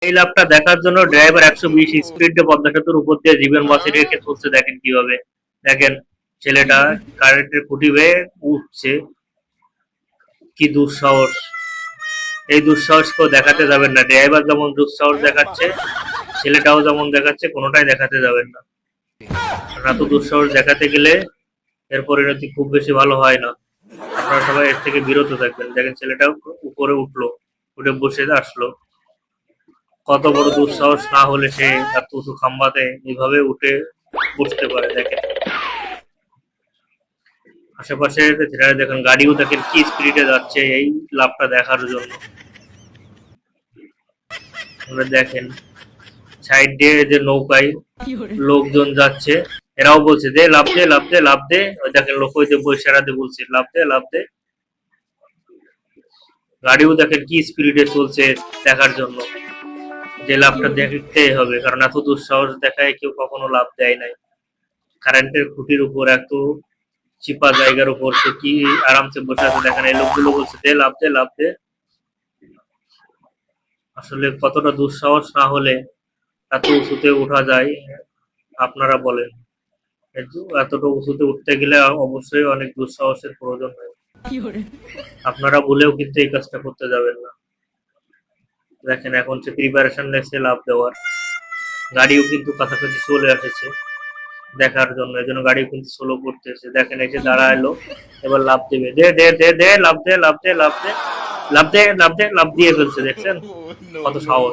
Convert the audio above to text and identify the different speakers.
Speaker 1: এই লাভটা দেখার জন্য ড্রাইভার 120 স্পিডে পদ্মা সেতুর উপর দিয়ে জীবন বাঁচিয়ে রেখে চলছে। দেখেন কিভাবে, দেখেন ছেলেটা কারেন্টের খুঁটি বেয়ে উঠছে। কি দুঃসাহস! এই দুঃসাহস কেউ দেখাতে যাবেন না। ড্রাইভার যেমন দুঃসাহস দেখাচ্ছে, ছেলেটাও যেমন দেখাচ্ছে, কোনোটাই দেখাতে যাবেন না। কারণ এত দুঃসাহস দেখাতে গেলে এর পরিণতি খুব বেশি ভালো হয় না। আপনারা সবাই এর থেকে বিরত থাকবেন। দেখেন ছেলেটাও উপরে উঠলো, উঠে বসে আসলো। কত বড় দুঃসাহস না হলে সে এত উঁচু খাম্বাতে এইভাবে উঠে বসতে পারে। দেখেন আশেপাশে দেখেন গাড়িও দেখেন কি স্পিডে যাচ্ছে এই লাভটা দেখার জন্য। দেখেন সাইড দিয়ে যে নৌকায় লোকজন যাচ্ছে, এরাও বলছে দে লাভ দে লাভ দে লাভ দে। ওই দেখেন লোক ওই যে বৈশারাতে বলছে লাভ দে লাভ দে। গাড়িও দেখেন কি স্পিডে চলছে দেখার জন্য। যে লাভটা দেখতেই হবে, কারণ এত দুঃসাহস দেখায় কেউ কখনো লাভ দেয় নাই। কারেন্টের খুঁটির উপর এত চিপা জায়গার উপর সে কি আরামসে বসে আছে। দেখেন এই লোকগুলো বলছে দে লাভ দে লাভ দে। আসলে কতটা দুঃসাহস না হলে এত উঁচুতে ওঠা যায় আপনারা বলেন। এতটা উঁচুতে উঠতে গেলে অবশ্যই অনেক দুঃসাহসের প্রয়োজন হয়। আপনারা ভুলেও কিন্তু এই কাজটা করতে যাবেন না। দেখেন এখন সে প্রিপারেশন নিচ্ছে লাভ দেওয়ার। গাড়িও কিন্তু কাছাকাছি চলে আসেছে দেখার জন্য, এই জন্য গাড়িও কিন্তু স্লো করতেছে। দেখেন এসে দাঁড়ালো, এবার লাভ দেবে। দে দে দে দে লাভ দে লাভ দে লাভ দে লাভ দে লাভ দে লাভ দিয়ে ফেলছে। দেখছেন কত সাহস!